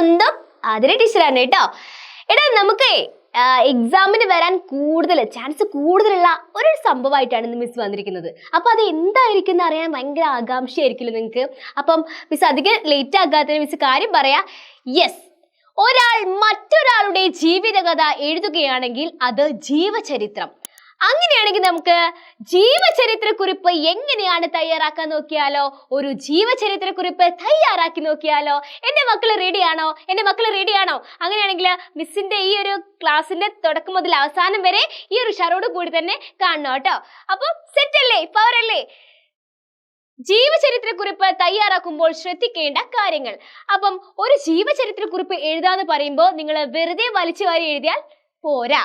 സ്വന്തം ആതിര ടീച്ചറാണ് കേട്ടോ. എടാ നമുക്ക് എക്സാമിന് വരാൻ ചാൻസ് കൂടുതലുള്ള ഒരു സംഭവമായിട്ടാണ് ഇന്ന് മിസ് വന്നിരിക്കുന്നത്. അപ്പൊ അത് എന്തായിരിക്കും എന്ന് അറിയാൻ ഭയങ്കര ആകാംക്ഷയായിരിക്കില്ല നിങ്ങൾക്ക്. അപ്പം മിസ് അധികം ലേറ്റ് ആകാത്ത മിസ് കാര്യം പറയാ. യെസ്, ഒരാൾ മറ്റൊരാളുടെ ജീവിതകഥ എഴുതുകയാണെങ്കിൽ അത് ജീവചരിത്രം. അങ്ങനെയാണെങ്കിൽ നമുക്ക് ജീവചരിത്രക്കുറിപ്പ് എങ്ങനെയാണ് തയ്യാറാക്കാൻ നോക്കിയാലോ? ഒരു ജീവചരിത്രക്കുറിപ്പ് തയ്യാറാക്കി നോക്കിയാലോ? എൻ്റെ മക്കള് റെഡിയാണോ? അങ്ങനെയാണെങ്കിൽ മിസ്സിന്റെ ഈ ഒരു ക്ലാസ്സിന്റെ തുടക്കം മുതൽ അവസാനം വരെ ഈ ഒരു ഷറോട് കൂടി തന്നെ കാണണം കേട്ടോ. അപ്പം സെറ്റ് അല്ലേ? പവർ അല്ലേ? ജീവചരിത്രക്കുറിപ്പ് തയ്യാറാക്കുമ്പോൾ ശ്രദ്ധിക്കേണ്ട കാര്യങ്ങൾ. അപ്പം ഒരു ജീവചരിത്രക്കുറിപ്പ് എഴുതാന്ന് പറയുമ്പോൾ നിങ്ങൾ വെറുതെ വലിച്ചു വാരി എഴുതിയാൽ പോരാ.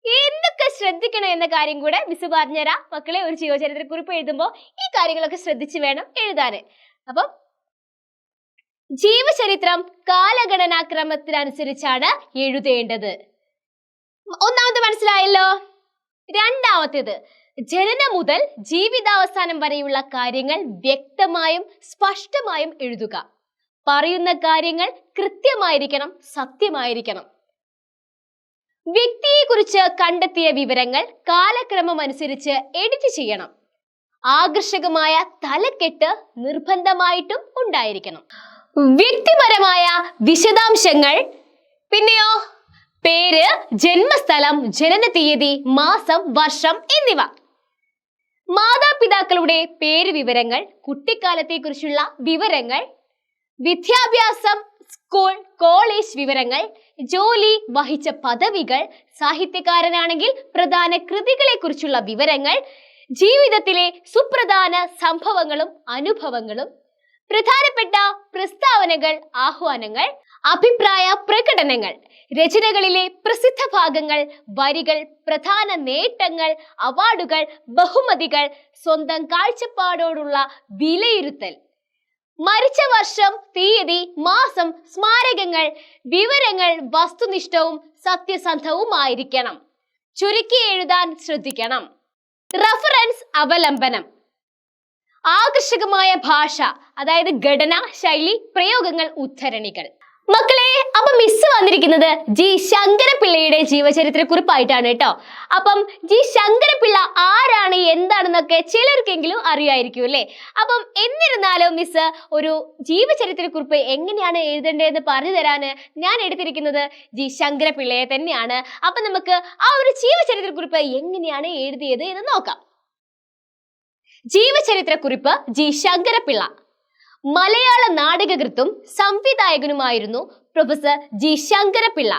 എന്തൊക്കെ ശ്രദ്ധിക്കണം എന്ന കാര്യം കൂടെ മിസ് പറഞ്ഞുതരാം മക്കളെ. ഒരു ജീവചരിത്രക്കുറിപ്പ് എഴുതുമ്പോൾ ഈ കാര്യങ്ങളൊക്കെ ശ്രദ്ധിച്ച് വേണം എഴുതാൻ. അപ്പം ജീവചരിത്രം കാലഗണനാക്രമത്തിനനുസരിച്ചാണ് എഴുതേണ്ടത്. ഒന്നാമത് മനസ്സിലായല്ലോ. രണ്ടാമത്തേത്, ജനനം മുതൽ ജീവിതാവസാനം വരെയുള്ള കാര്യങ്ങൾ വ്യക്തമായും സ്പഷ്ടമായും എഴുതുക. പറയുന്ന കാര്യങ്ങൾ കൃത്യമായിരിക്കണം, സത്യമായിരിക്കണം. വ്യക്തിയെക്കുറിച്ച് കണ്ടെത്തിയ വിവരങ്ങൾ കാലക്രമം അനുസരിച്ച് എഡിറ്റ് ചെയ്യണം. ആകർഷകമായ തലക്കെട്ട് നിർബന്ധമായിട്ടും ഉണ്ടായിരിക്കണം. വ്യക്തിപരമായ വിശദാംശങ്ങൾ, പിന്നെയോ പേര്, ജന്മസ്ഥലം, ജനന തീയതി, മാസം, വർഷം എന്നിവ. മാതാപിതാക്കളുടെ പേര് വിവരങ്ങൾ, കുട്ടിക്കാലത്തെക്കുറിച്ചുള്ള വിവരങ്ങൾ, വിദ്യാഭ്യാസം, സ്കൂൾ, കോളേജ് വിവരങ്ങൾ, ജോലി, വഹിച്ച പദവികൾ, സാഹിത്യകാരനാണെങ്കിൽ പ്രധാന കൃതികളെ കുറിച്ചുള്ള വിവരങ്ങൾ, ജീവിതത്തിലെ സുപ്രധാന സംഭവങ്ങളും അനുഭവങ്ങളും, പ്രധാനപ്പെട്ട പ്രസ്താവനകൾ, ആഹ്വാനങ്ങൾ, അഭിപ്രായ പ്രകടനങ്ങൾ, രചനകളിലെ പ്രസിദ്ധ ഭാഗങ്ങൾ, വരികൾ, പ്രധാന നേട്ടങ്ങൾ, അവാർഡുകൾ, ബഹുമതികൾ, സ്വന്തം കാഴ്ചപ്പാടോടുള്ള വിലയിരുത്തൽ, മരിച്ച വർഷം, തീയതി, മാസം, സ്മാരകങ്ങൾ, വിവരങ്ങൾ വസ്തുനിഷ്ഠവും സത്യസന്ധവുമായിരിക്കണം. ചുരുക്കി എഴുതാൻ ശ്രദ്ധിക്കണം. റഫറൻസ്, അവലംബനം, ആകർഷകമായ ഭാഷ, അതായത് ഘടന, ശൈലി, പ്രയോഗങ്ങൾ, ഉദ്ധരണികൾ. മക്കളെ, അപ്പൊ മിസ് വന്നിരിക്കുന്നത് ജി ശങ്കരപിള്ളയുടെ ജീവചരിത്രക്കുറിപ്പായിട്ടാണ് കേട്ടോ. അപ്പം ജി ശങ്കരപിള്ള ആരാണ്, എന്താണെന്നൊക്കെ ചിലർക്കെങ്കിലും അറിയായിരിക്കും അല്ലേ? അപ്പം എന്നിരുന്നാലും മിസ് ഒരു ജീവചരിത്രക്കുറിപ്പ് എങ്ങനെയാണ് എഴുതേണ്ടതെന്ന് പറഞ്ഞു തരാന് ഞാൻ എടുത്തിരിക്കുന്നത് ജി ശങ്കരപിള്ളയെ തന്നെയാണ്. അപ്പൊ നമുക്ക് ആ ഒരു ജീവചരിത്രക്കുറിപ്പ് എങ്ങനെയാണ് എഴുതിയത് എന്ന് നോക്കാം. ജീവചരിത്രക്കുറിപ്പ് ജി ശങ്കരപിള്ള. മലയാള നാടകകൃത്തും സംവിധായകനുമായിരുന്നു പ്രൊഫസർ ജി ശങ്കരപിള്ള.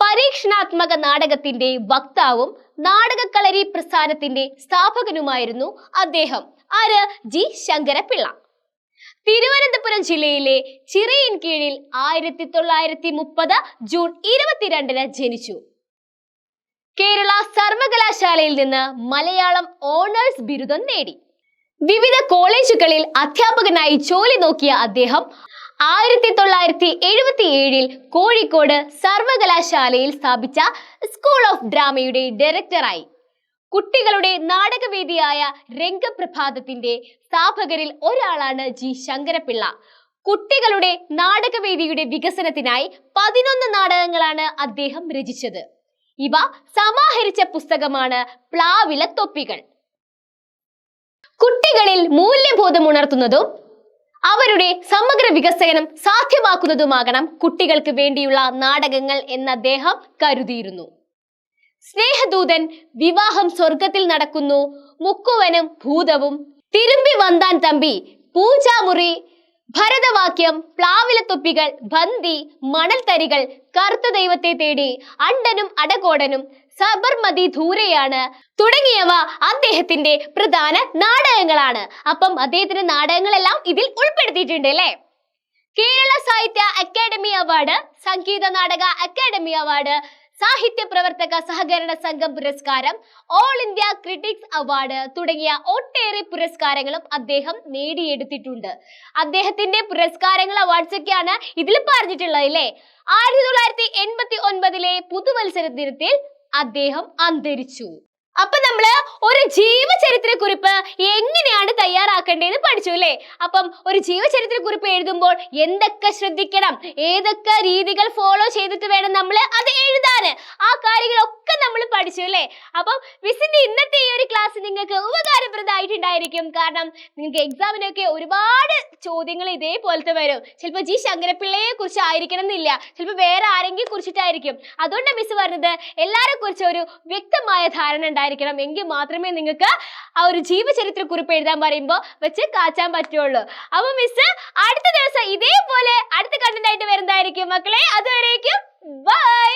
പരീക്ഷണാത്മക നാടകത്തിന്റെ വക്താവും നാടകക്കളരി പ്രസ്ഥാനത്തിന്റെ സ്ഥാപകനുമായിരുന്നു അദ്ദേഹം. ആര്? ജി ശങ്കരപിള്ള. തിരുവനന്തപുരം ജില്ലയിലെ ചിറയിൻകീഴിൽ 1930 ജൂൺ 22 ജനിച്ചു. കേരള സർവകലാശാലയിൽ നിന്ന് മലയാളം ഓണേഴ്സ് ബിരുദം നേടി. വിവിധ കോളേജുകളിൽ അധ്യാപകനായി ജോലി നോക്കിയ അദ്ദേഹം 1977 കോഴിക്കോട് സർവകലാശാലയിൽ സ്ഥാപിച്ച സ്കൂൾ ഓഫ് ഡ്രാമയുടെ ഡയറക്ടറായി. കുട്ടികളുടെ നാടകവേദിയായ രംഗപ്രഭാതത്തിന്റെ സ്ഥാപകരിൽ ഒരാളാണ് ജി ശങ്കരപിള്ള. കുട്ടികളുടെ നാടകവേദിയുടെ വികസനത്തിനായി 11 നാടകങ്ങളാണ് അദ്ദേഹം രചിച്ചത്. ഇവ സമാഹരിച്ച പുസ്തകമാണ് പ്ലാവിലത്തൊപ്പികൾ. കുട്ടികളിൽ മൂല്യബോധം ഉണർത്തുന്നതും അവരുടെ സമഗ്ര വികസനം സാധ്യമാക്കുന്നതുമാകണം കുട്ടികൾക്ക് വേണ്ടിയുള്ള നാടകങ്ങൾ എന്ന് അദ്ദേഹം കരുതിയിരുന്നു. സ്നേഹദൂതൻ, വിവാഹം സ്വർഗത്തിൽ നടക്കുന്നു, മുക്കുവനും ഭൂതവും, തിരുമ്പി വന്താൻ തമ്പി, പൂജാമുറി, ഭരതവാക്യം, പ്ലാവിലത്തൊപ്പികൾ, ബന്ദി, മണൽത്തരികൾ, കറുത്ത ദൈവത്തെ തേടി, അണ്ടനും അടകോടനും, സബർമതി ദൂരെയാണ് തുടങ്ങിയവ അദ്ദേഹത്തിന്റെ പ്രധാന നാടകങ്ങളാണ്. അപ്പം അദ്ദേഹത്തിന്റെ നാടകങ്ങളെല്ലാം ഇതിൽ ഉൾപ്പെടുത്തിയിട്ടുണ്ട് അല്ലേ? കേരള സാഹിത്യ academy award, Sangeetha Nataka academy award, സാഹിത്യ പ്രവർത്തക സഹകരണ സംഘം പുരസ്കാരം, ഓൾ ഇന്ത്യ ക്രിട്ടിക്സ് അവാർഡ് തുടങ്ങിയ ഒട്ടേറെ പുരസ്കാരങ്ങളും അദ്ദേഹം നേടിയെടുത്തിട്ടുണ്ട്. അദ്ദേഹത്തിന്റെ പുരസ്കാരങ്ങൾ, അവാർഡ്സ് ഒക്കെയാണ് ഇതിൽ പറഞ്ഞിട്ടുള്ളത് അല്ലേ? 1989 പുതുവത്സര ദിനത്തിൽ അദ്ദേഹം അന്തരിച്ചു. അപ്പൊ നമ്മള് ഒരു ജീവചരിത്ര കുറിപ്പ് എങ്ങനെയാണ് തയ്യാറാക്കേണ്ടതെന്ന് പഠിച്ചു അല്ലേ? അപ്പം ഒരു ജീവചരിത്ര കുറിപ്പ് എഴുതുമ്പോൾ എന്തൊക്കെ ശ്രദ്ധിക്കണം, ഏതൊക്കെ രീതികൾ ഫോളോ ചെയ്തിട്ട് വേണം നമ്മൾ അത് എഴുതാന്, ആ കാര്യങ്ങളൊക്കെ നമ്മൾ പഠിച്ചു അല്ലേ? അപ്പം മിസ്സിന്റെ ഇന്നത്തെ ഈ ഒരു ക്ലാസ് നിങ്ങൾക്ക് ഉപകാരപ്രദമായിട്ടുണ്ടായിരിക്കും. കാരണം നിങ്ങൾക്ക് എക്സാമിനൊക്കെ ഒരുപാട് ചോദ്യങ്ങൾ ഇതേപോലത്തെ വരും. ചിലപ്പോൾ ജി ശങ്കരപ്പിള്ളയെ കുറിച്ച് ആയിരിക്കണം എന്നില്ല, ചിലപ്പോൾ വേറെ ആരെങ്കിലും കുറിച്ചിട്ടായിരിക്കും. അതുകൊണ്ട് മിസ് പറഞ്ഞത് എല്ലാരെ കുറിച്ച് ഒരു വ്യക്തമായ ധാരണ ഉണ്ടായിരിക്കണം, എങ്കിൽ മാത്രമേ നിങ്ങൾക്ക് ആ ഒരു ജീവചരിത്ര കുറിപ്പ് എഴുതാൻ പറയുമ്പോൾ വെച്ച് കാച്ചാൻ പറ്റുള്ളൂ. അപ്പൊ മിസ് അടുത്ത ദിവസം ഇതേപോലെ അടുത്ത കണ്ടന്റ് ആയിട്ട് വരുന്നതായിരിക്കും മക്കളെ. അതുവരേക്കും ബൈ.